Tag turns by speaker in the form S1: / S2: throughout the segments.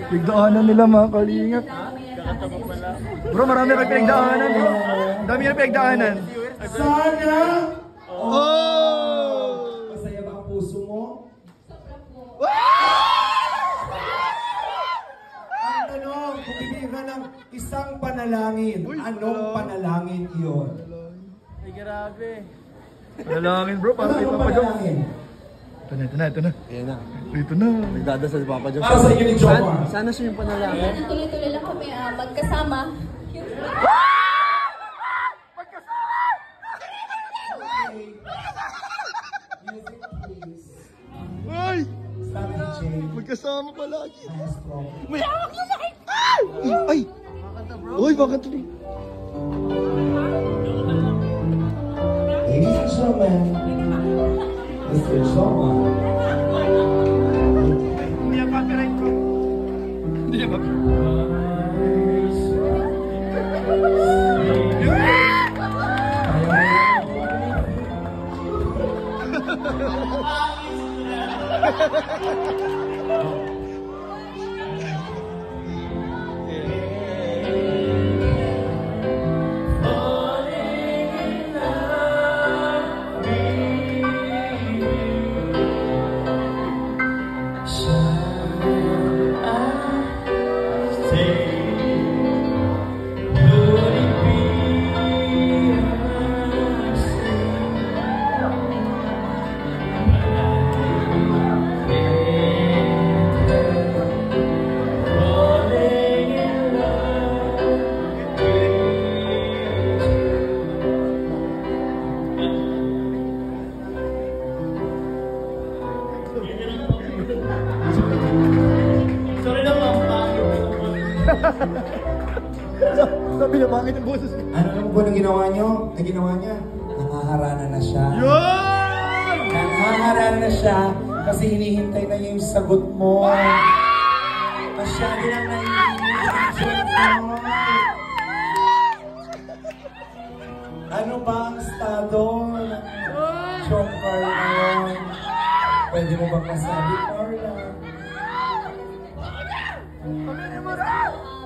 S1: Pinagdaanan nila mga kalingap. Bro, marami kayo pinagdaanan bro. Dami nyo pinagdaanan.
S2: Sana!
S1: Oh!
S2: Masaya ba ang puso mo? Ang tanong, kung bibigyan ka ng isang panalangin, anong panalangin iyon?
S3: Ay, grabe.
S1: Panalangin bro, para kay
S2: Anong
S1: Papa Joe.
S2: panalangin?
S1: Ito na.
S3: Ayan na.
S1: Ito na.
S3: Nagdadasal si Papa Joe.
S2: Para sa inyo ni Jomar.
S3: Sana siya yung panalangin.
S4: Tuloy-tuloy lang kami magkasama.
S1: Ay!
S2: Sabi ni Jay,
S1: Magkasama palagi.
S2: strong.
S1: May hawak na mic! Ay! Uy, bakit ito?
S2: Ladies and gentlemen, Mr. Jomar.
S1: Hindi yan copyright bro. Hindi yan copyright. Sabi na bakit ang boses?
S2: Ano naman po nang ginawa nyo? Ang ginawa niya? Nangaharana na siya.
S1: Yun!
S2: Nangaharana na siya kasi hinihintay na niya yung sagot mo. Masyado lang naiinip. Ano ba ang estado ng Jomar ngayon? Pwede mo bang masabi, Carla?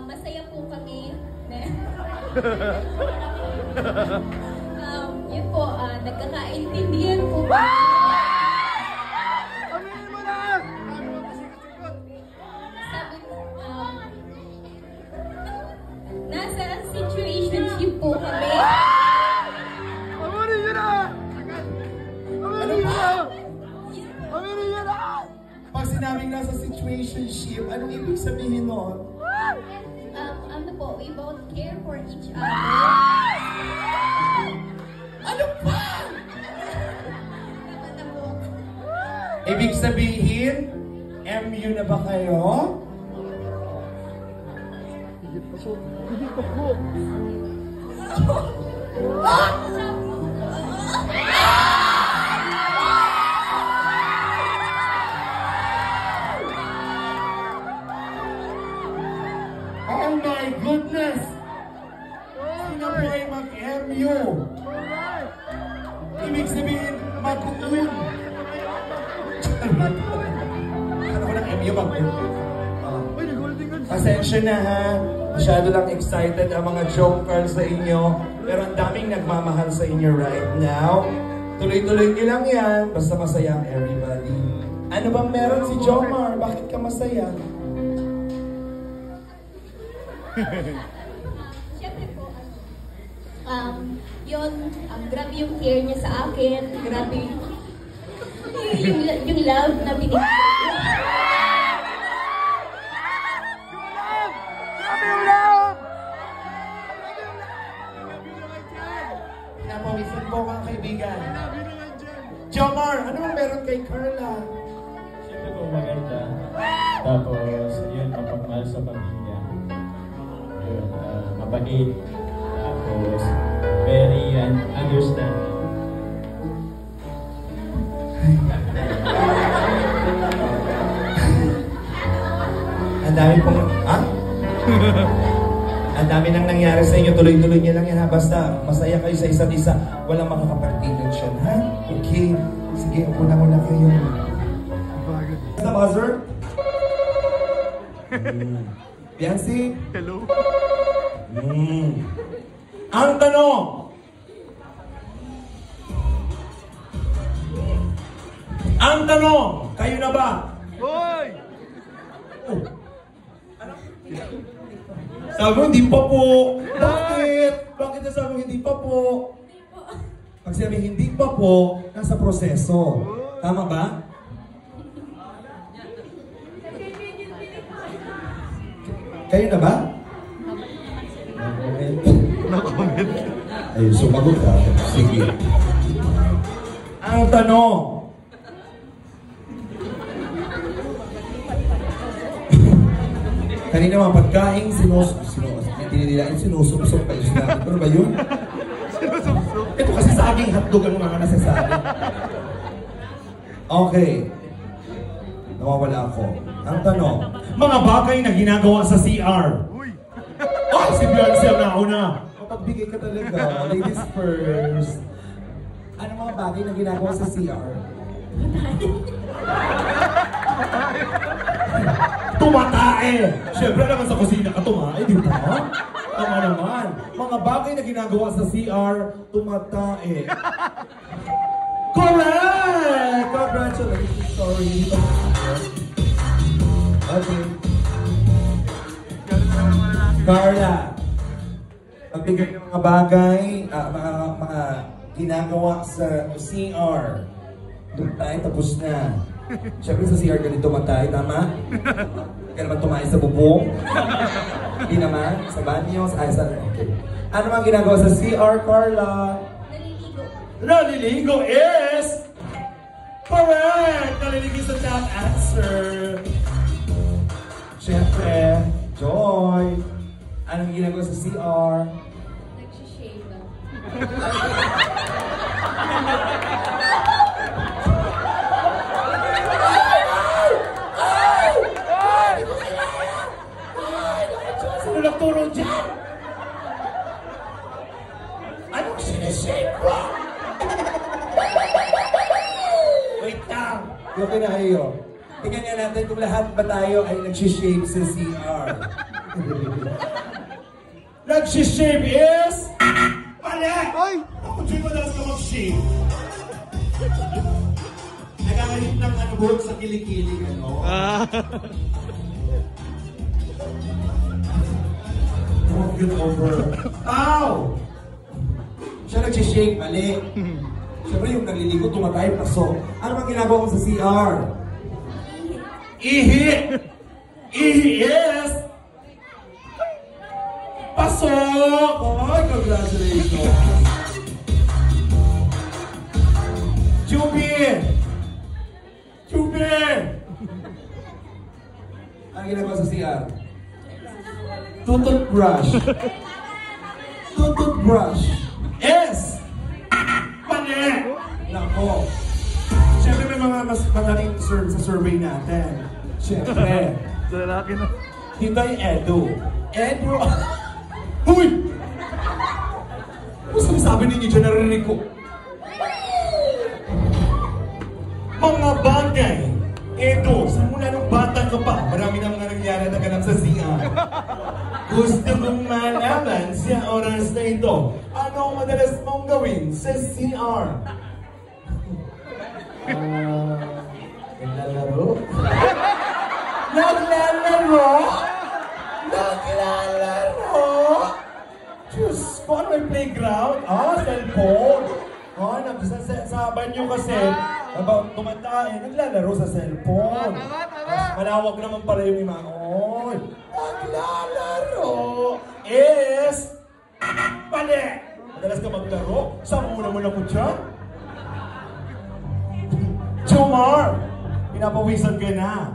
S4: Masaya po kami. Yun po, nagkakaintindihan po kami. Sabi ko, nasa situationship po kami.
S2: Pag sinabing nasa situationship, anong ibig sabihin nun?
S4: Ano po, we both care for each other.
S2: Ano pa?
S4: Ano po?
S2: Ibig sabihin, MU na ba kayo?
S1: Hindi pa po.
S2: Oh my goodness! Sino po ay mag-MU? Ibig sabihin, mag-un. Ano ko ng MU mag-un?
S1: Uy, nag-holding hands.
S2: Pasensya na ha. Masyado lang excited ang mga joke girls sa inyo. Pero ang daming nagmamahal sa inyo right now. Tuloy-tuloy nyo lang yan. Basta masaya ang everybody. Ano bang meron si Jomar? Bakit ka masaya?
S4: Siyempre po, yun, grabe yung care niya sa akin. Grabe yung love na binigay.
S2: Napawisan po mga kaibigan. Jomar, ano bang meron kay Carla?
S5: Siyempre po maganda. Tapos, yun, mapagmahal sa pamilya. Yun, mabait. Tapos, very understanding.
S2: Ang dami pong, ha? Ang dami nang nangyari sa inyo. Tuloy-tuloy niyo lang yan ha. Basta masaya kayo sa isa't isa. Walang makakapartigan siya, ha? Okay. Sige, una kayo. Sa buzzer? Biancy?
S1: Hello?
S2: Ang tanong! Ang tanong! Kayo na ba?
S1: Hoy!
S2: Sabi mo, hindi pa po. Bakit? Bakit na sabi mo, hindi pa po? Pag sabi hindi pa po, nasa proseso. Tama ba? Kayo na ba?
S1: No-comment.
S2: Ay, sumagot ka. Sige. Ang tanong. Kanina mga pagkain, sinusupsop pa yung sinabi. Pero ba yun? Ito kasi saging hotdog ang mga nasasabi. Okay. Nawawala ako. Ang tanong, mga bagay na ginagawa sa CR.
S1: Uy!
S2: Oh, si Beyonce ang nauna. Mapagbigay ka talaga. Ladies first. Ano mga bagay na ginagawa sa CR? Tumatae! Siyempre naman sa kusina ka tumae, di ba? Tama naman. Mga bagay na ginagawa sa CR, tumatae. Correct! Congratulations! Sorry. Okay. Carla, magbigay ng mga bagay, mga ginagawa sa CR. Doon tayo, tapos na. Siyempre sa CR ganito tumatay, tama? Hindi ka naman tumayo sa bubong. Hindi naman, sa banyo, sa okay. Ano mang ginagawa sa CR, Carla?
S4: Naliligo.
S2: Naliligo is correct! Naliligo sa top answer. Siyempre, Joy. Anong ginagawa sa CR?
S4: Nagsishave na.
S2: Sino nagturo dyan? Anong sinishave ko? Wait lang. Okay na kayo. Tingnan nga natin kung lahat ba tayo ay nagsishave sa CR. Nagsishave is... Mali!
S1: Ay!
S2: Ako dyan madalas ka mag-shave. Nagkakalit ng buhok sa kilikili, ano? Don't get over. Ow! Siya nagsishave, mali. Siyempre yung nagliligo, tumatay, paso. Ano bang ginagawa mo sa CR? Ihi! Ihi is... Pasok! Oh, congratulations! Chubin! Chubin! Ano ginagawa sa CR? Toothbrush. Toothbrush. S! Mali! Nako. Siyempre may mga mas madaling sa survey natin. Siyempre.
S1: Sa lalaki na.
S2: Hintay Edu. Edu! Huy! Ano sabi ninyo dyan, narinig ko? Mga bagay. Edu, simula nung bata ka pa, marami na mga nangyari na ganap sa CR. Gusto kong malaman sa oras na ito, ano ang madalas mong gawin sa CR? Naglalaro? Naglalaro? Naglalaro? Diyos ko, ano may playground? Cellphone. Sa banyo kasi, tumatay, naglalaro sa cellphone. Malawak naman pala yung imangoy. Naglalaro is... Mali! Madalas ka maglaro? Saan mo naman ako dyan? Jomar! Pinapawisan ka na.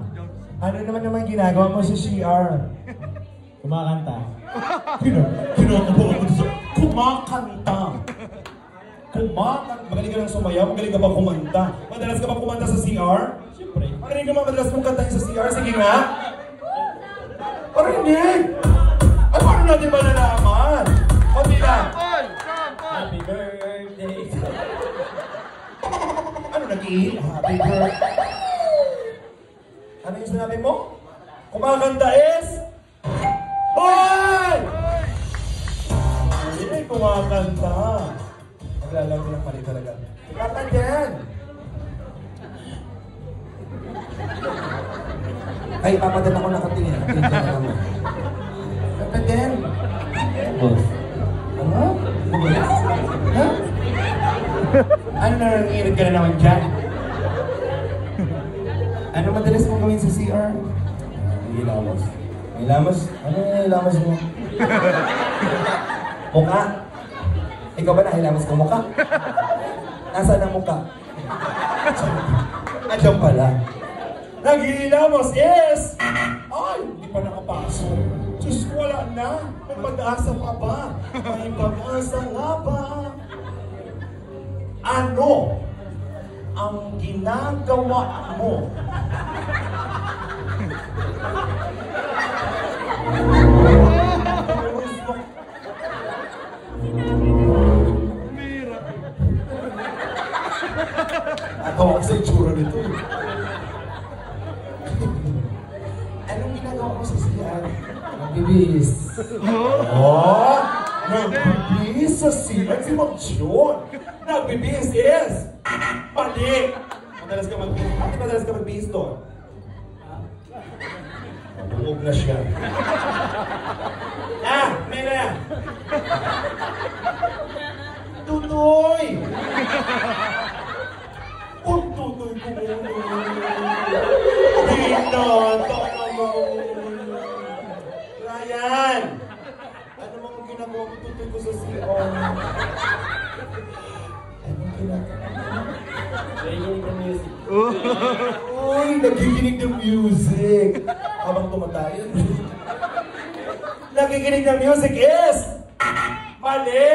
S2: Ano naman ginagawa mo sa CR?
S5: Kumakanta.
S2: Kinakabawa ko sa kumakanta. Magaling ka ng sumayaw, magaling ka ba kumanta? Madalas ka ba kumanta sa CR?
S5: Siyempre.
S2: Magaling ka ba madalas mong kantahin sa CR? Sige nga. Parinig! Ay, paano natin ba nalaman? Kunti lang.
S5: Happy birthday.
S2: Ano nag-iil? Happy birthday. Ano yung sinabi mo? Kumakanta is... Hoy! Hindi, kumakanta. Maglalaro ng mali talaga. Kanta din! Ay, papadan ako nakatingin. Nakatingin ka na naman. Kanta din! Ano? Ha? Ano nanginginig ka na naman dyan? Ano madalas mong gawin sa CR? Hilamos. Hilamos? Ano yung hilamos mo? Mukha? Ikaw ba nahilamos ko mukha? Nasaan ang mukha? Andiyan pala. Naghihilamos, yes! Ay, hindi pa nakapasok. Diyos, wala na. May pag-asa pa ba? May pag-asa nga ba? Ano ang ginagawa mo? Natawa ko sa itsura nito. Anong ginagawa mo sa siyan? Nagbibihis. Oh! Nagbibihis sa siyan si Ma'am June. Nagbibihis is... Mali! Madalas ka magbihis. Bakit madalas ka magbihis doon? Bungog na siya. Mera! Tutoy! Tutoy ko muna. Binata naman. Ryan! Ano mga ginagawa mo tutoy ko sa CR? Anong ginagawa mo?
S5: Nakikinig ng music.
S2: Uy, nakikinig ng music. Habang tumatayan. Nakikinig ng music is... Mali!